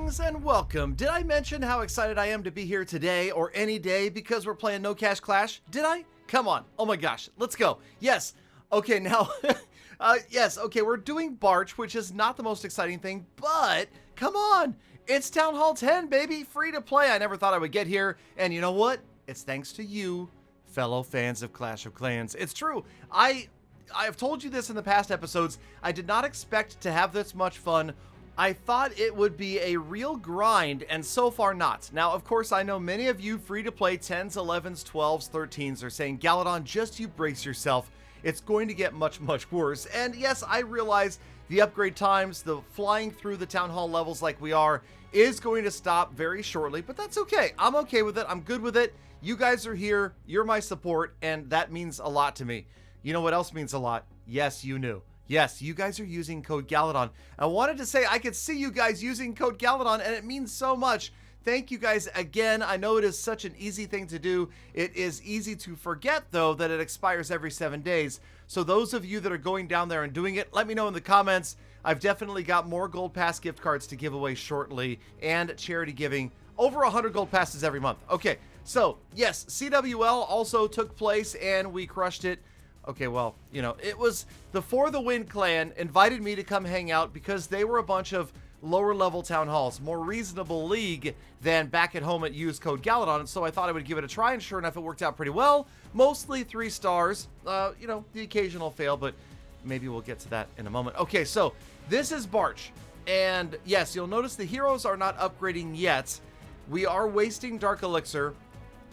Greetings and welcome. Did I mention how excited I am to be here today or any day because we're playing No Cash Clash? Did I? Come on. Oh my gosh. Let's go. Yes. Okay, now, yes, okay, we're doing Barch, which is not the most exciting thing, but come on. It's Town Hall 10, baby. Free to play. I never thought I would get here. And you know what? It's thanks to you, fellow fans of Clash of Clans. It's true. I've told you this in the past episodes. I did not expect to have this much fun. I thought it would be a real grind, and so far not. Now, of course, I know many of you free-to-play 10s, 11s, 12s, 13s are saying, Galadon, just you brace yourself. It's going to get much, much worse. And yes, I realize the upgrade times, the flying through the Town Hall levels like we are, is going to stop very shortly, but that's okay. I'm okay with it. I'm good with it. You guys are here. You're my support, and that means a lot to me. You know what else means a lot? Yes, you knew. Yes, you guys are using code Galadon. I wanted to say I could see you guys using code Galadon, and it means so much. Thank you guys again. I know it is such an easy thing to do. It is easy to forget, though, that it expires every 7 days. So those of you that are going down there and doing it, let me know in the comments. I've definitely got more Gold Pass gift cards to give away shortly, and charity giving. Over 100 Gold Passes every month. Okay, so yes, CWL also took place, and we crushed it. Okay, well, you know, it was the For the Win clan invited me to come hang out because they were a bunch of lower level town halls, more reasonable league than back at home at use code Galadon. And so I thought I would give it a try, and sure enough, it worked out pretty well. Mostly 3 stars, you know, the occasional fail, but maybe we'll get to that in a moment. Okay, so this is Barch. And yes, you'll notice the heroes are not upgrading yet. We are wasting Dark Elixir,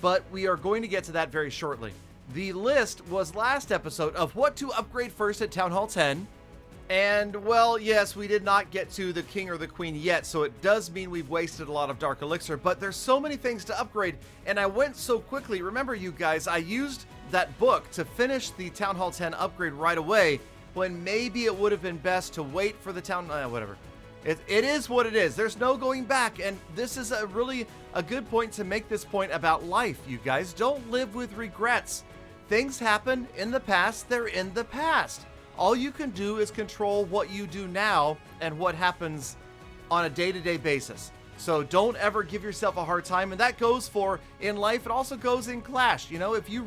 but we are going to get to that very shortly. The list was last episode of what to upgrade first at Town Hall 10. And, well, yes, we did not get to the King or the Queen yet, so it does mean we've wasted a lot of Dark Elixir, but there's so many things to upgrade, and I went so quickly. Remember, you guys, I used that book to finish the Town Hall 10 upgrade right away, when maybe it would have been best to wait for the whatever. It is what it is. There's no going back, and this is really a good point to make this point about life, you guys. Don't live with regrets. Things happen in the past, they're in the past. All you can do is control what you do now and what happens on a day-to-day basis. So don't ever give yourself a hard time, and that goes for in life. It also goes in Clash. You know, if you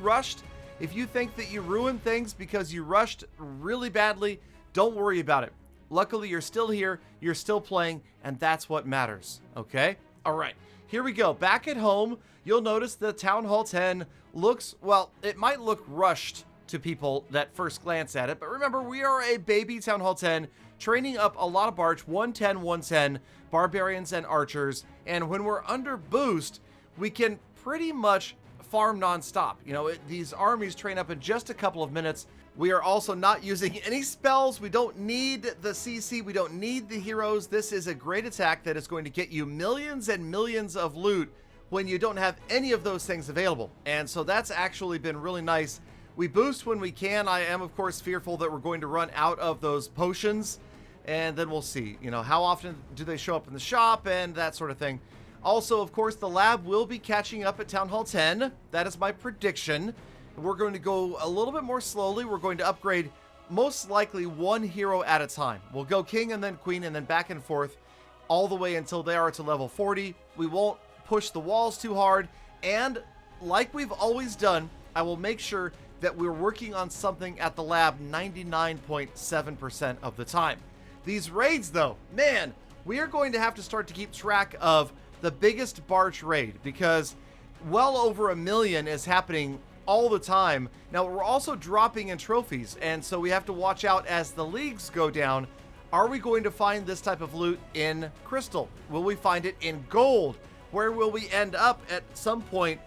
think that you ruined things because you rushed really badly, don't worry about it. Luckily, you're still here, you're still playing, and that's what matters, okay? All right, here we go. Back at home, you'll notice the Town Hall 10 looks, well, it might look rushed to people that first glance at it, but remember, we are a baby Town Hall 10, training up a lot of Barch, 110, 110, Barbarians and Archers, and when we're under boost, we can pretty much farm nonstop. You know, these armies train up in just a couple of minutes. We are also not using any spells. We don't need the CC. We don't need the heroes. This is a great attack that is going to get you millions and millions of loot when you don't have any of those things available. And so that's actually been really nice. We boost when we can. I am, of course, fearful that we're going to run out of those potions. And then we'll see, you know, how often do they show up in the shop and that sort of thing. Also, of course, the lab will be catching up at Town Hall 10. That is my prediction. We're going to go a little bit more slowly. We're going to upgrade most likely 1 hero at a time. We'll go King and then Queen and then back and forth all the way until they are to level 40. We won't push the walls too hard. And like we've always done, I will make sure that we're working on something at the lab 99.7% of the time. These raids, though, man, we are going to have to start to keep track of the biggest Barch raid because well over 1 million is happening all the time. Now, we're also dropping in trophies, and so we have to watch out as the leagues go down. Are we going to find this type of loot in Crystal? Will we find it in Gold? Where will we end up at some point?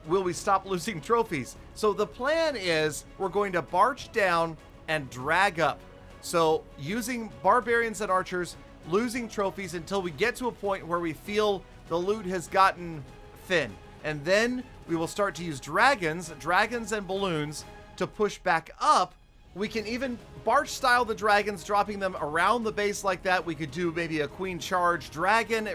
Will we stop losing trophies? So the plan is we're going to Barch down and drag up. So using Barbarians and Archers, losing trophies until we get to a point where we feel the loot has gotten thin. And then we will start to use dragons and balloons to push back up. We can even Barch style the dragons, dropping them around the base like that. We could do maybe a Queen Charge dragon.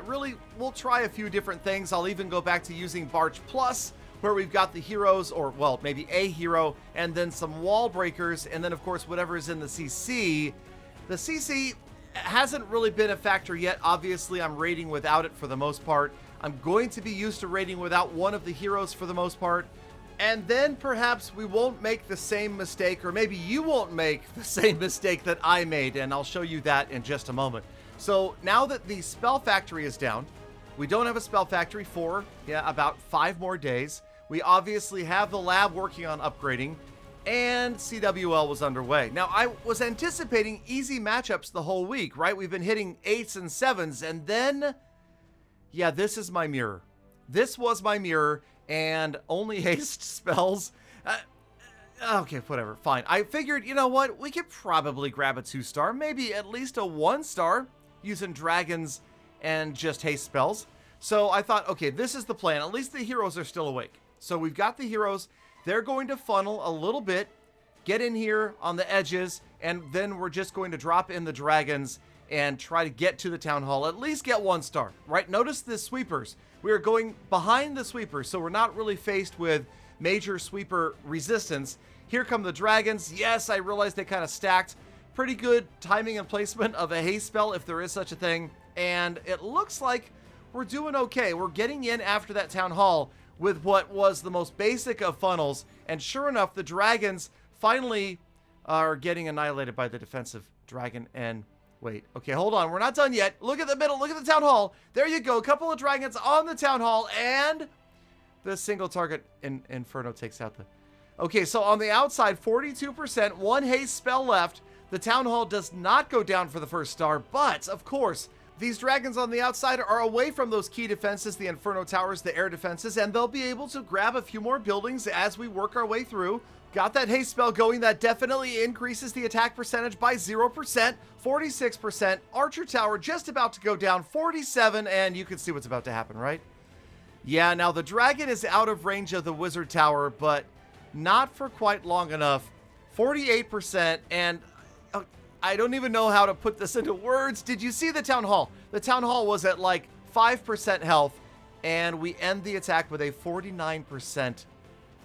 We'll try a few different things. I'll even go back to using Barch Plus, where we've got the heroes, or well, maybe a hero, and then some wall breakers, and then of course whatever is in the CC. The CC, hasn't really been a factor yet. Obviously, I'm raiding without it for the most part. I'm going to be used to raiding without one of the heroes for the most part. And then perhaps we won't make the same mistake, or maybe you won't make the same mistake that I made, and I'll show you that in just a moment. So now that the spell factory is down, we don't have a spell factory for, about 5 more days. We obviously have the lab working on upgrading, and CWL was underway. Now, I was anticipating easy matchups the whole week, right? We've been hitting 8s and 7s, and then, yeah, this is my mirror. This was my mirror, and only haste spells. Okay, whatever, fine. I figured, you know what? We could probably grab a 2-star, maybe at least a 1-star, using dragons and just haste spells. So I thought, okay, this is the plan. At least the heroes are still awake. So we've got the heroes. They're going to funnel a little bit, get in here on the edges, and then we're just going to drop in the dragons and try to get to the town hall. At least get 1 star, right? Notice the sweepers. We are going behind the sweepers, so we're not really faced with major sweeper resistance. Here come the dragons. Yes, I realized they kind of stacked. Pretty good timing and placement of a haste spell, if there is such a thing. And it looks like we're doing okay. We're getting in after that town hall with what was the most basic of funnels. And sure enough, the dragons finally are getting annihilated by the defensive dragon. And wait, okay, hold on. We're not done yet. Look at the middle. Look at the town hall. There you go. A couple of dragons on the town hall. And the single target Inferno takes out the... Okay, so on the outside, 42%, 1 haste spell left. The town hall does not go down for the 1st star, but of course, these dragons on the outside are away from those key defenses, the Inferno towers, the air defenses, and they'll be able to grab a few more buildings as we work our way through. Got that haste spell going. That definitely increases the attack percentage by 0%, 46%. Archer tower just about to go down, 47, and you can see what's about to happen, right? Yeah, now the dragon is out of range of the wizard tower, but not for quite long enough. 48%, and I don't even know how to put this into words. Did you see the town hall? The town hall was at like 5% health, and we end the attack with a 49%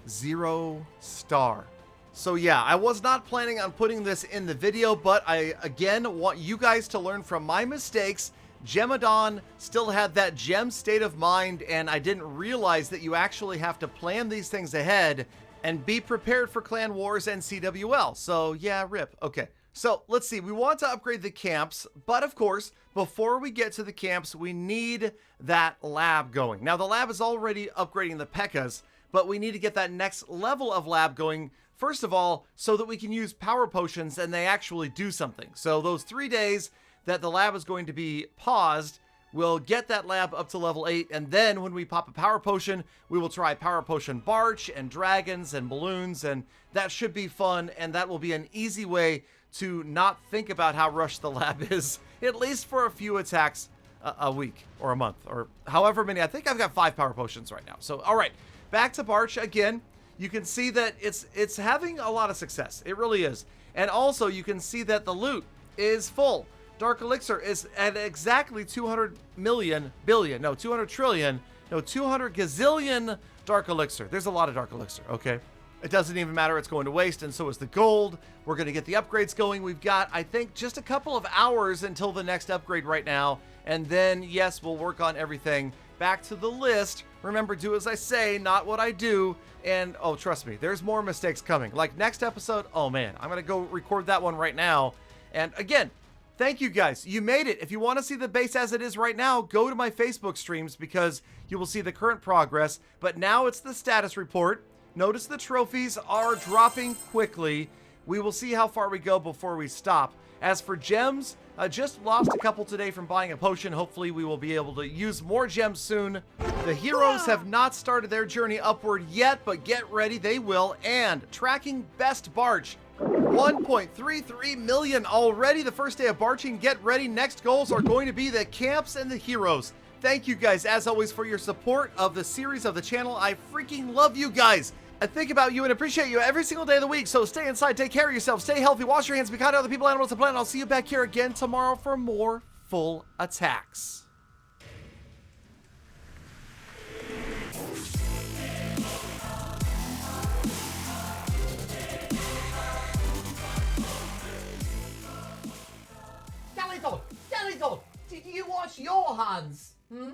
0 star. So yeah, I was not planning on putting this in the video, but I again want you guys to learn from my mistakes. Galadon still had that gem state of mind, and I didn't realize that you actually have to plan these things ahead and be prepared for clan wars and CWL. So yeah, rip. Okay. So let's see, we want to upgrade the camps, but of course, before we get to the camps, we need that lab going. Now the lab is already upgrading the P.E.K.K.A.s, but we need to get that next level of lab going, first of all, so that we can use power potions and they actually do something. So those 3 days that the lab is going to be paused, we'll get that lab up to level 8, and then when we pop a power potion, we will try power potion Barch and dragons and balloons, and that should be fun, and that will be an easy way to not think about how rushed the lab is, at least for a few attacks a week or a month or however many. I think I've got 5 power potions right now. So, all right, back to Barch again. You can see that it's having a lot of success. It really is. And also you can see that the loot is full. Dark Elixir is at exactly 200 trillion, 200 gazillion Dark Elixir. There's a lot of Dark Elixir, okay? It doesn't even matter, it's going to waste, and so is the gold. We're going to get the upgrades going. We've got, I think, just a couple of hours until the next upgrade right now, and then, yes, we'll work on everything. Back to the list. Remember, do as I say, not what I do, and, oh, trust me, there's more mistakes coming. Like, next episode, oh man, I'm going to go record that one right now, and again, thank you guys. You made it. If you want to see the base as it is right now, go to my Facebook streams because you will see the current progress, but now it's the status report. Notice the trophies are dropping quickly. We will see how far we go before we stop. As for gems, I just lost a couple today from buying a potion. Hopefully we will be able to use more gems soon. The heroes have not started their journey upward yet, but get ready, they will. And tracking best Barch, 1.33 million already. The first day of Barching. Get ready. Next goals are going to be the camps and the heroes. Thank you guys, as always, for your support of the series of the channel. I freaking love you guys. I think about you and appreciate you every single day of the week. So stay inside, take care of yourself, stay healthy, wash your hands, be kind to other people, animals, and planet. I'll see you back here again tomorrow for more full attacks. Galadon, Galadon, did you wash your hands? Hmm?